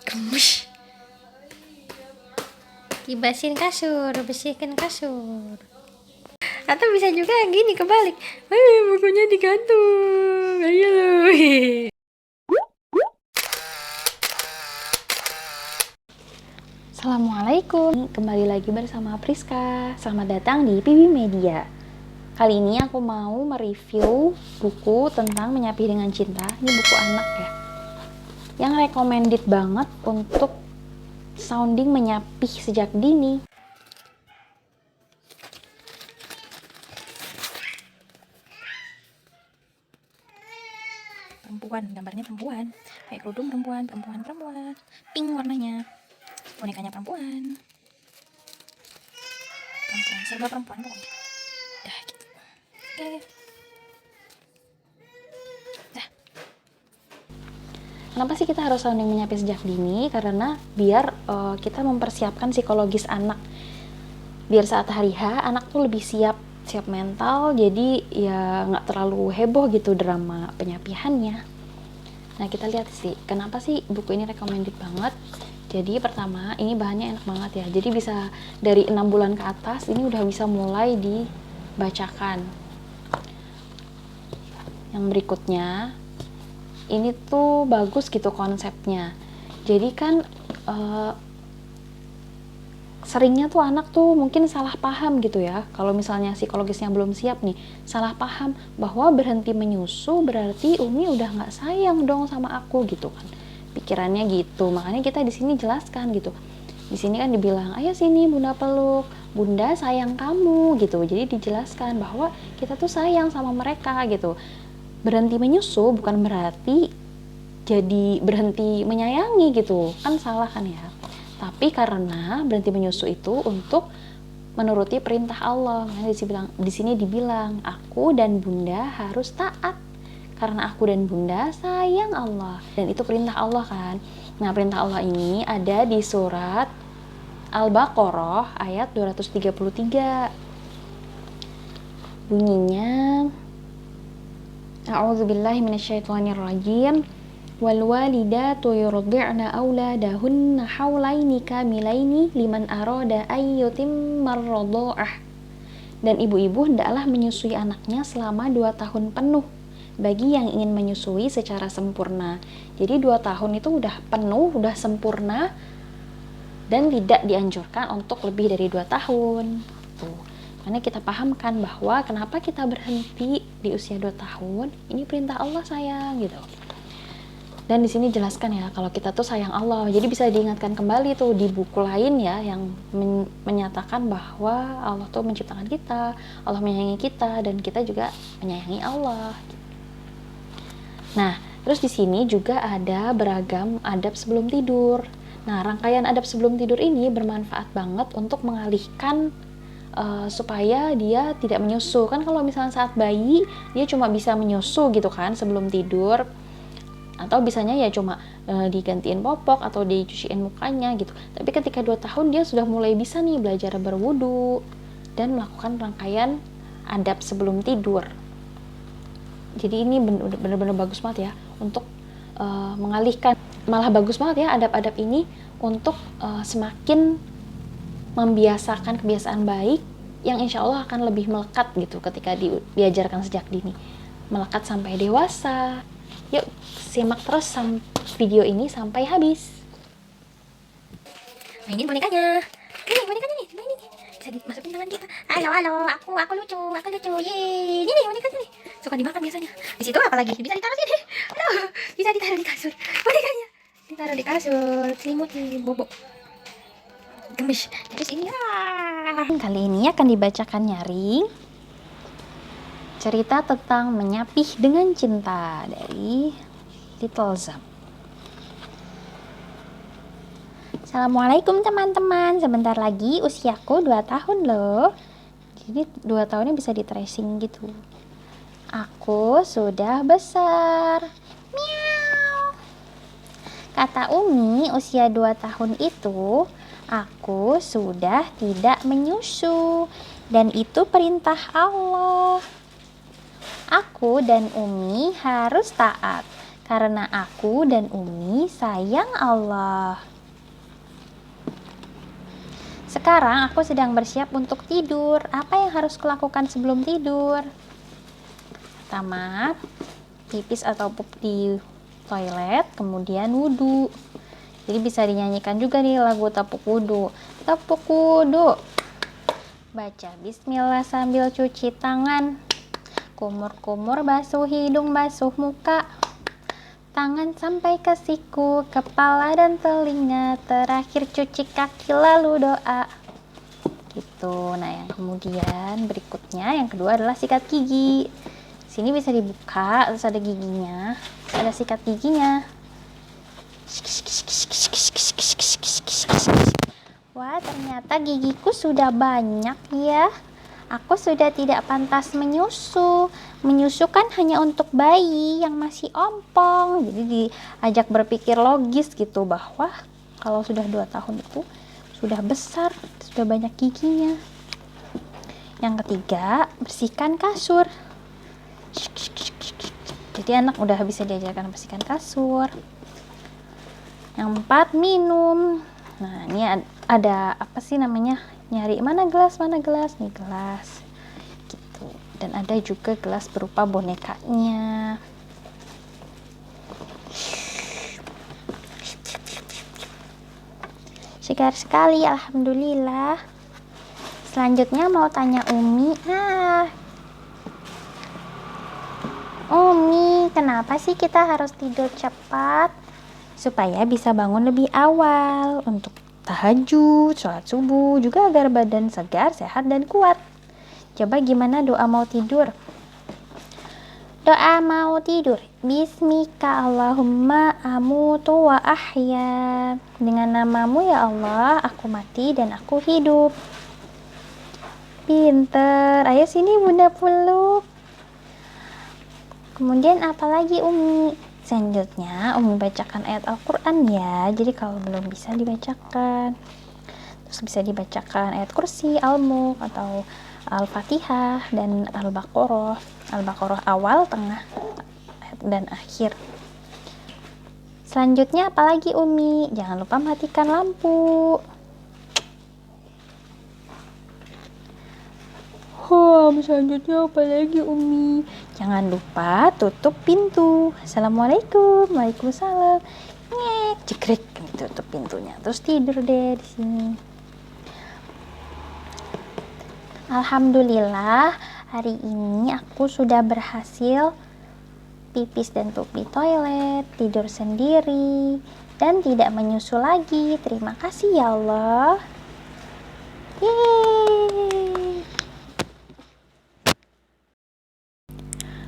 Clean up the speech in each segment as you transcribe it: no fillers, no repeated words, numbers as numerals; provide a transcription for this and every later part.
Gemes. Kibasin kasur, bersihkan kasur. Atau bisa juga gini kebalik. Bukunya digantung. Ayo loh. Assalamualaikum. Kembali lagi bersama Priska. Selamat datang di PB Media. Kali ini aku mau mereview buku tentang Menyapi dengan Cinta. Ini buku anak ya. Yang recommended banget untuk sounding menyapih sejak dini. Perempuan, gambarnya perempuan, kayak kerudung perempuan, pink warnanya, bonekanya perempuan, serba perempuan pokoknya. Dah gitu. Oke. Dah. Kenapa sih kita harus sounding menyapi sejak dini? Karena biar kita mempersiapkan psikologis anak. Biar saat hari H anak tuh lebih siap mental, jadi ya nggak terlalu heboh gitu drama penyapihannya. Nah, kita lihat sih kenapa sih buku ini recommended banget. Jadi pertama, ini bahannya enak banget ya, jadi bisa dari 6 bulan ke atas ini udah bisa mulai dibacakan. Yang berikutnya, ini tuh bagus gitu konsepnya. Jadi kan seringnya tuh anak tuh mungkin salah paham gitu ya, kalau misalnya psikologisnya belum siap nih, salah paham bahwa berhenti menyusu berarti Umi udah nggak sayang dong sama aku gitu kan, pikirannya gitu. Makanya kita di sini jelaskan gitu, di sini kan dibilang ayo sini bunda peluk, bunda sayang kamu gitu. Jadi dijelaskan bahwa kita tuh sayang sama mereka gitu. Berhenti menyusu bukan berarti jadi berhenti menyayangi gitu kan, salah kan ya. Tapi karena berhenti menyusu itu untuk menuruti perintah Allah. Makanya di sini dibilang aku dan bunda harus taat karena aku dan bunda sayang Allah, dan itu perintah Allah kan. Nah, perintah Allah ini ada di surat Al-Baqarah ayat 233. Bunyinya A'udzubillahi minasyaitonirrajim. Wal walidatu yurdi'na auladahunna haulaini kamilaini liman arada ay yutimmar radha'ah. Dan ibu-ibu hendaklah menyusui anaknya selama 2 tahun penuh bagi yang ingin menyusui secara sempurna. Jadi 2 tahun itu udah penuh, udah sempurna, dan tidak dianjurkan untuk lebih dari 2 tahun. Tuh. Karena kita pahamkan bahwa kenapa kita berhenti di usia 2 tahun, ini perintah Allah sayang gitu. Dan di sini jelaskan ya kalau kita tuh sayang Allah. Jadi bisa diingatkan kembali tuh di buku lain ya yang menyatakan bahwa Allah tuh menciptakan kita, Allah menyayangi kita, dan kita juga menyayangi Allah. Nah, terus di sini juga ada beragam adab sebelum tidur. Nah, rangkaian adab sebelum tidur ini bermanfaat banget untuk mengalihkan supaya dia tidak menyusu. Kan kalau misalnya saat bayi dia cuma bisa menyusu gitu kan sebelum tidur, atau bisanya ya cuma digantiin popok atau dicuciin mukanya gitu. Tapi ketika 2 tahun dia sudah mulai bisa nih belajar berwudu dan melakukan rangkaian adab sebelum tidur. Jadi ini benar-benar bagus banget ya untuk mengalihkan. Malah bagus banget ya adab-adab ini untuk semakin membiasakan kebiasaan baik yang insya Allah akan lebih melekat gitu ketika diajarkan sejak dini, melekat sampai dewasa. Yuk simak terus video ini sampai habis. Mainin bonekanya. Ini bonekanya nih, mainin. Bisa dimasukin tangan kita. Halo, aku lucu, yeay. Ini bonekanya nih. Suka dimakan biasanya. Di situ apalagi bisa ditaruh sini. Aduh, bisa ditaruh di kasur. Bonekanya ditaruh di kasur, selimutin, bobo. Gemes. Terus ini kali ini akan dibacakan nyaring cerita tentang Menyapih dengan Cinta dari Little Zam. Assalamualaikum teman-teman, sebentar lagi usiaku 2 tahun loh. Jadi 2 tahunnya bisa di tracing gitu. Aku sudah besar. Miau. Kata Umi, usia 2 tahun itu aku sudah tidak menyusu, dan itu perintah Allah. Aku dan Umi harus taat karena aku dan Umi sayang Allah. Sekarang aku sedang bersiap untuk tidur. Apa yang harus kulakukan sebelum tidur? Pertama, pipis atau pup di toilet, kemudian wudhu. Jadi bisa dinyanyikan juga nih lagu tepuk wudhu. Tepuk wudhu, baca bismillah sambil cuci tangan, kumur-kumur basuh hidung, basuh muka, tangan sampai ke siku, kepala dan telinga, terakhir cuci kaki lalu doa. Gitu. Nah, yang kemudian berikutnya, yang kedua adalah sikat gigi. Sini bisa dibuka, terus ada giginya, ada sikat giginya. Wah, ternyata gigiku sudah banyak ya. Aku sudah tidak pantas menyusu. Menyusu kan hanya untuk bayi yang masih ompong. Jadi diajak berpikir logis gitu, bahwa kalau sudah 2 tahun itu sudah besar, sudah banyak giginya. Yang ketiga, bersihkan kasur. Jadi anak udah bisa diajarkan bersihkan kasur. Yang 4, minum. Nah, ini ada apa sih namanya? Nyari mana gelas? Nih gelas. Gitu. Dan ada juga gelas berupa bonekanya. Segar sekali, alhamdulillah. Selanjutnya mau tanya Umi. Umi, kenapa sih kita harus tidur cepat? Supaya bisa bangun lebih awal untuk tahajud, sholat subuh, juga agar badan segar, sehat, dan kuat. Coba gimana doa mau tidur? Doa mau tidur. Bismika Allahumma amutu wa ahya. Dengan namamu ya Allah, aku mati dan aku hidup. Pinter. Ayo sini bunda peluk. Kemudian apalagi Umi? Selanjutnya Umi bacakan ayat Al-Quran ya. Jadi kalau belum bisa dibacakan, terus bisa dibacakan ayat kursi, Al-Mulk, atau Al-Fatihah dan Al-Baqarah. Al-Baqarah awal, tengah, dan akhir. Selanjutnya apalagi Umi? Jangan lupa matikan lampu. Selanjutnya apa lagi Umi? Jangan lupa tutup pintu. Assalamualaikum. Waalaikumsalam. Ngek, jegrek, tutup pintunya. Terus tidur deh di sini. Alhamdulillah, hari ini aku sudah berhasil pipis dan pup di toilet, tidur sendiri, dan tidak menyusu lagi. Terima kasih ya Allah. Yeay.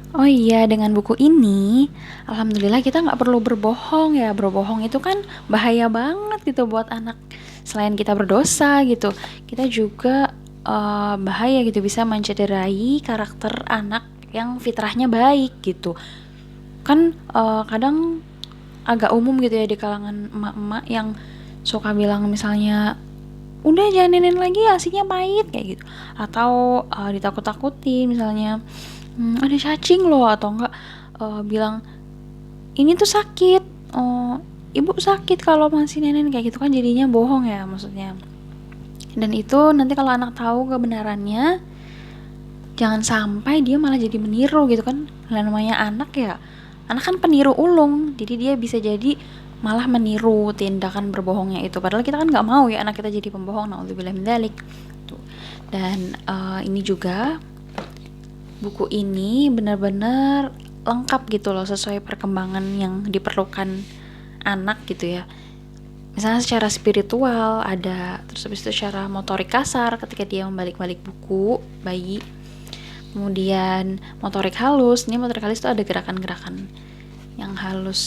Oh iya, dengan buku ini, alhamdulillah kita nggak perlu berbohong ya. Berbohong itu kan bahaya banget gitu buat anak. Selain kita berdosa gitu, kita juga bahaya gitu, bisa mencederai karakter anak yang fitrahnya baik gitu. Kan kadang agak umum gitu ya di kalangan emak-emak yang suka bilang misalnya, udah jangan nenek lagi, asinya pahit kayak gitu. Atau ditakut-takutin misalnya, ada cacing loh, atau enggak bilang ini tuh sakit, ibu sakit kalau masih nenek kayak gitu kan, jadinya bohong ya maksudnya. Dan itu nanti kalau anak tahu kebenarannya, jangan sampai dia malah jadi meniru gitu kan. Namanya anak ya, anak kan peniru ulung, jadi dia bisa jadi malah meniru tindakan berbohongnya itu. Padahal kita kan nggak mau ya anak kita jadi pembohong, naudzubillah min dzalik. Dan ini juga buku ini benar-benar lengkap gitu loh, sesuai perkembangan yang diperlukan anak gitu ya. Misalnya secara spiritual ada, terus habis itu secara motorik kasar ketika dia membalik-balik buku bayi. Kemudian motorik halus, ini motorik halus itu ada gerakan-gerakan yang halus